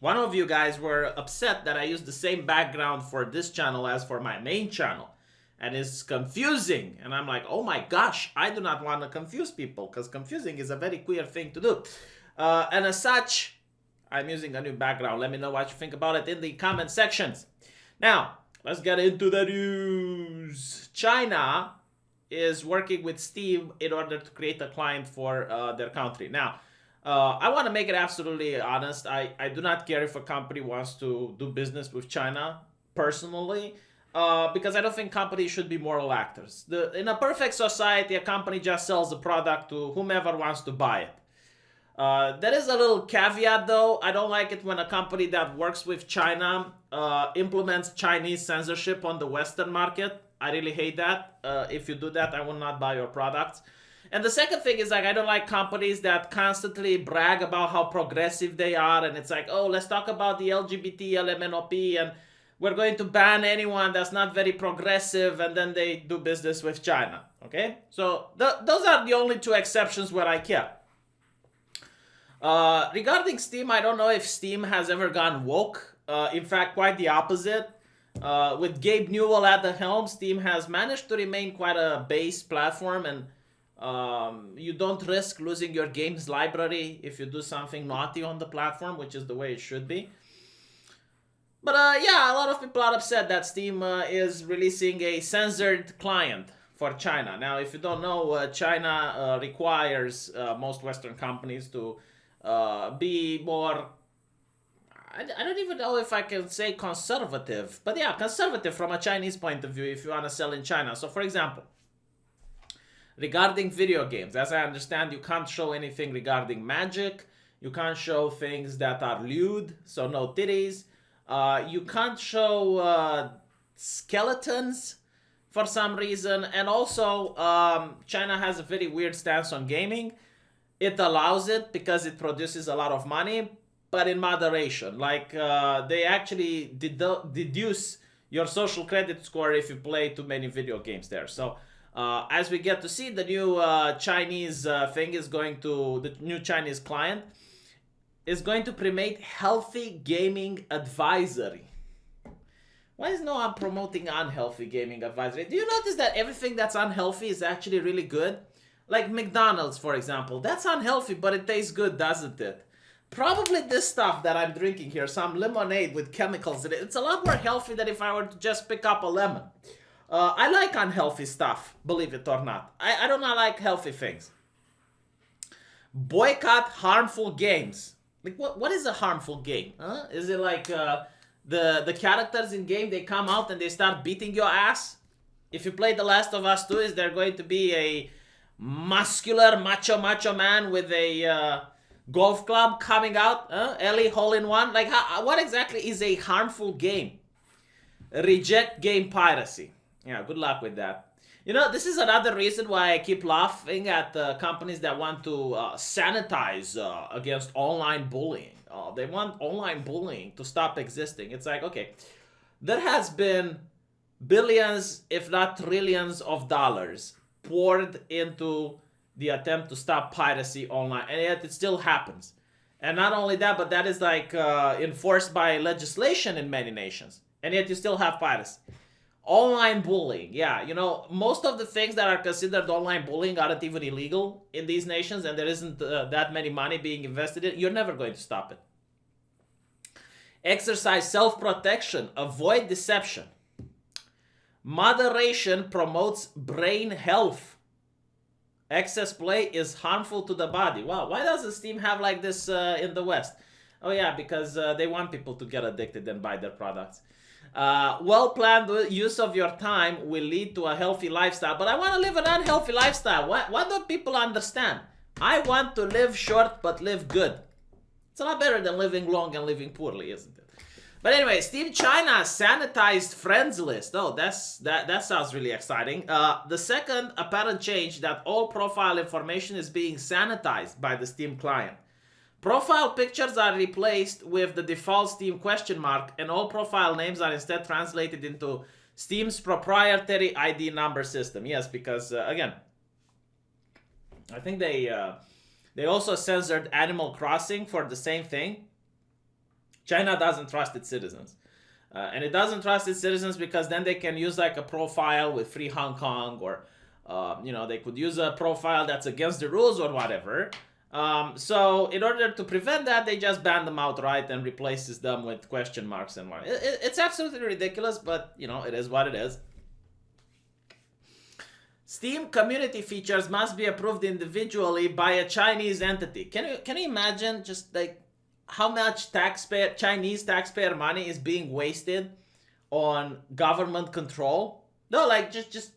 One of you guys were upset that I used the same background for this channel as for my main channel. And it's confusing. And I'm like, oh my gosh, I do not want to confuse people because confusing is a very queer thing to do. And as such, I'm using a new background. Let me know what you think about it in the comment sections. Now, let's get into the news. China is working with Steam in order to create a client for their country. Now, I want to make it absolutely honest. I do not care if a company wants to do business with China personally, because I don't think companies should be moral actors. In a perfect society, a company just sells the product to whomever wants to buy it. There is a little caveat though. I don't like it when a company that works with China implements Chinese censorship on the Western market. I really hate that. If you do that, I will not buy your products. And the second thing is, like, I don't like companies that constantly brag about how progressive they are, and it's like, oh, let's talk about the LGBT, LMNOP, and we're going to ban anyone that's not very progressive, and then they do business with China, okay? So those are the only two exceptions where I care. Regarding Steam, I don't know if Steam has ever gone woke. In fact, quite the opposite. With Gabe Newell at the helm, Steam has managed to remain quite a base platform, and you don't risk losing your games library if you do something naughty on the platform, which is the way it should be. But yeah, a lot of people are upset that Steam is releasing a censored client for China. Now, if you don't know, China requires most Western companies to be more, I don't even know if I can say conservative, but yeah, conservative from a Chinese point of view if you want to sell in China. So for example, regarding video games, as I understand, you can't show anything regarding magic, you can't show things that are lewd, so no titties, you can't show skeletons for some reason, and also China has a very weird stance on gaming. It allows it because it produces a lot of money, but in moderation. Like, they actually deduce your social credit score if you play too many video games there. So, as we get to see, the new Chinese thing is going to, the new Chinese client is going to promote healthy gaming advisory. Why is no one promoting unhealthy gaming advisory? Do you notice that everything that's unhealthy is actually really good? Like McDonald's, for example. That's unhealthy, but it tastes good, doesn't it? Probably this stuff that I'm drinking here, some lemonade with chemicals in it, it's a lot more healthy than if I were to just pick up a lemon. I like unhealthy stuff, believe it or not. I do not like healthy things. Boycott harmful games. Like, what is a harmful game? Huh? Is it like the characters in game, they come out and they start beating your ass? If you play The Last of Us 2, is there going to be a muscular macho man with a golf club coming out? Ellie hole-in-one? Like, what exactly is a harmful game? Reject game piracy. Yeah, good luck with that. You know, this is another reason why I keep laughing at companies that want to sanitize against online bullying. They want online bullying to stop existing. It's like, okay, there has been billions, if not trillions of dollars poured into the attempt to stop piracy online, and yet it still happens. And not only that, but that is like enforced by legislation in many nations, and yet you still have piracy. Online bullying, yeah, you know, most of the things that are considered online bullying aren't even illegal in these nations, and there isn't that many money being invested in. You're never going to stop it. Exercise self-protection, avoid deception. Moderation promotes brain health. Excess play is harmful to the body. Wow, why doesn't Steam have like this in the West? Oh yeah, because they want people to get addicted and buy their products. Well-planned use of your time will lead to a healthy lifestyle. But I want to live an unhealthy lifestyle. Why don't people understand? I want to live short but live good. It's a lot better than living long and living poorly, isn't it? But anyway, Steam China sanitized friends list. Oh, that sounds really exciting. The second apparent change, that all profile information is being sanitized by the Steam client. Profile pictures are replaced with the default Steam question mark, and all profile names are instead translated into Steam's proprietary ID number system. Yes, because again, I think they also censored Animal Crossing for the same thing. China doesn't trust its citizens. And it doesn't trust its citizens because then they can use like a profile with Free Hong Kong, or they could use a profile that's against the rules or whatever. So in order to prevent that, they just ban them outright and replaces them with question marks and what. It's absolutely ridiculous, but it is what it is. Steam community features must be approved individually by a Chinese entity. Can you imagine just like how much Chinese taxpayer money is being wasted on government control? No, like just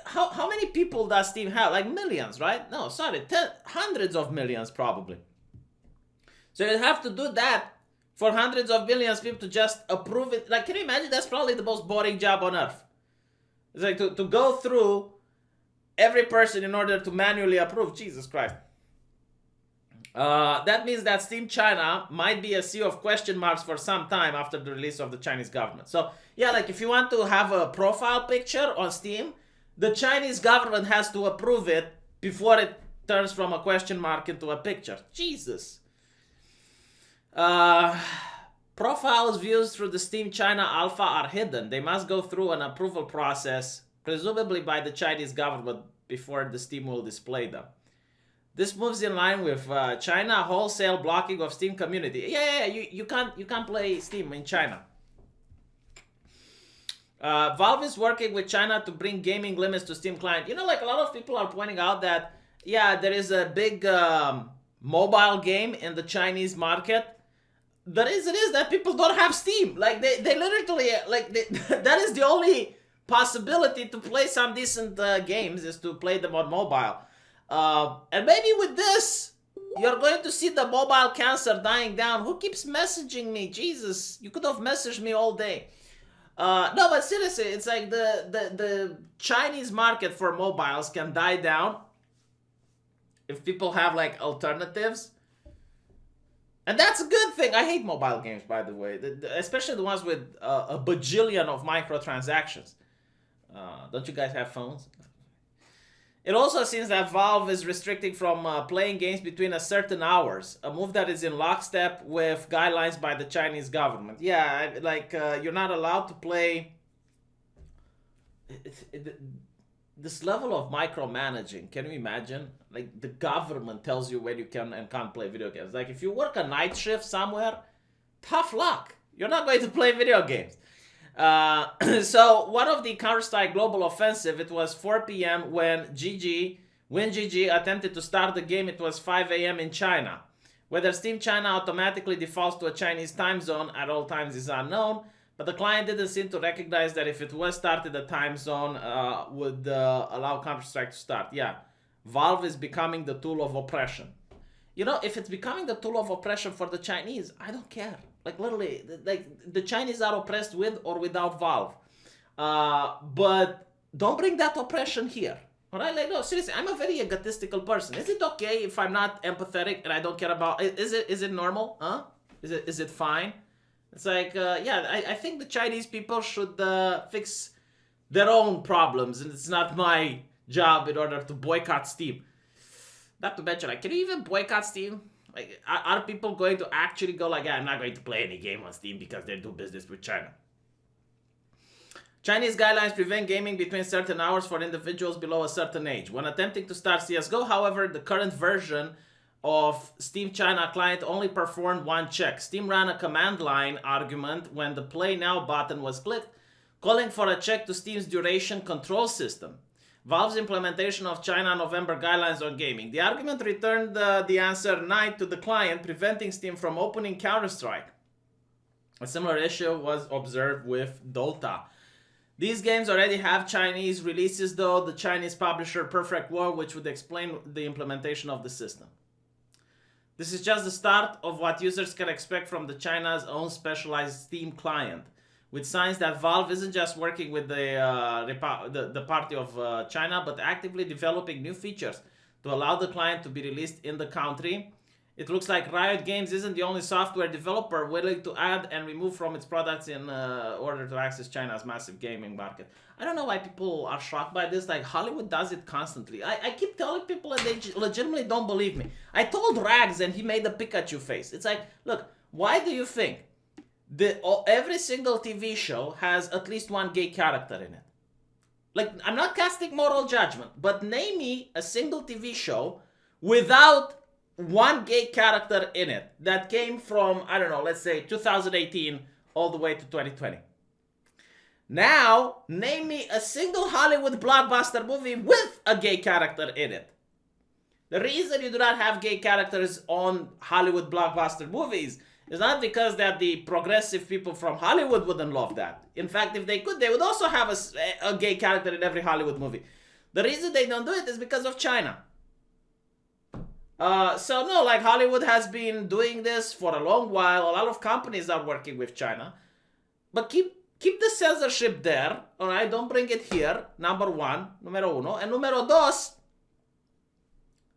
how many people does Steam have? Like millions, right? No, sorry, hundreds of millions probably. So you have to do that for hundreds of millions of people to just approve it. Like, can you imagine? That's probably the most boring job on earth. It's like to go through every person in order to manually approve. Jesus Christ. That means that Steam China might be a sea of question marks for some time after the release of the Chinese government. So yeah, like if you want to have a profile picture on Steam, the Chinese government has to approve it before it turns from a question mark into a picture. Jesus. Profiles views through the Steam China Alpha are hidden. They must go through an approval process, presumably by the Chinese government, before the Steam will display them. This moves in line with China wholesale blocking of Steam community. Yeah, you can't play Steam in China. Valve is working with China to bring gaming limits to Steam client. Like a lot of people are pointing out that, yeah, there is a big mobile game in the Chinese market. The reason is that people don't have Steam. Like they literally, that is the only possibility to play some decent games, is to play them on mobile. And maybe with this, you're going to see the mobile cancer dying down. Who keeps messaging me? Jesus, you could have messaged me all day. No, but seriously, it's like the Chinese market for mobiles can die down if people have like alternatives. And that's a good thing. I hate mobile games, by the way, especially the ones with a bajillion of microtransactions. Don't you guys have phones? It also seems that Valve is restricting from playing games between a certain hours, a move that is in lockstep with guidelines by the Chinese government. Yeah, like you're not allowed to play. This level of micromanaging, can you imagine? Like the government tells you when you can and can't play video games. Like if you work a night shift somewhere, tough luck. You're not going to play video games. So one of the Counter-Strike Global Offensive, it was 4 p.m. when WinGG attempted to start the game. It was 5 a.m. in China. Whether Steam China automatically defaults to a Chinese time zone at all times is unknown, but the client didn't seem to recognize that if it was started, the time zone would allow Counter-Strike to start. Yeah, Valve is becoming the tool of oppression. If it's becoming the tool of oppression for the Chinese, I don't care. Like literally, like the Chinese are oppressed with or without Valve. But don't bring that oppression here. All right? Like, no, seriously, I'm a very egotistical person. Is it okay if I'm not empathetic and I don't care about? Is it normal? Huh? Is it fine? It's like, I think the Chinese people should fix their own problems, and it's not my job in order to boycott Steam. Not to mention, like, can you even boycott Steam? Like, are people going to actually go like, yeah, I'm not going to play any game on Steam because they do business with China? Chinese guidelines prevent gaming between certain hours for individuals below a certain age. When attempting to start CSGO, however, the current version of Steam China client only performed one check. Steam ran a command line argument when the Play Now button was clicked, calling for a check to Steam's duration control system. Valve's implementation of China November guidelines on gaming. The argument returned the answer night to the client, preventing Steam from opening Counter-Strike. A similar issue was observed with Dota. These games already have Chinese releases though, the Chinese publisher Perfect World, which would explain the implementation of the system. This is just the start of what users can expect from the China's own specialized Steam client, with signs that Valve isn't just working with the party of China, but actively developing new features to allow the client to be released in the country. It looks like Riot Games isn't the only software developer willing to add and remove from its products in order to access China's massive gaming market. I don't know why people are shocked by this. Like, Hollywood does it constantly. I keep telling people and they legitimately don't believe me. I told Rags and he made a Pikachu face. It's like, look, Why do you think every single TV show has at least one gay character in it? Like, I'm not casting moral judgment, but name me a single TV show without one gay character in it that came from, I don't know, let's say 2018 all the way to 2020. Now, name me a single Hollywood blockbuster movie with a gay character in it. The reason you do not have gay characters on Hollywood blockbuster movies is not because that the progressive people from Hollywood wouldn't love that. In fact, if they could, they would also have a gay character in every Hollywood movie. The reason they don't do it is because of China. So no, like Hollywood has been doing this for a long while. A lot of companies are working with China. But keep the censorship there, alright? Don't bring it here, number one, numero uno. And numero dos,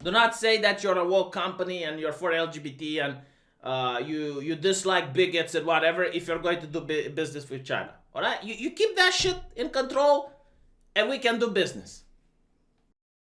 do not say that you're a woke company and you're for LGBT and you dislike bigots and whatever if you're going to do business with China. Alright? You keep that shit in control and we can do business.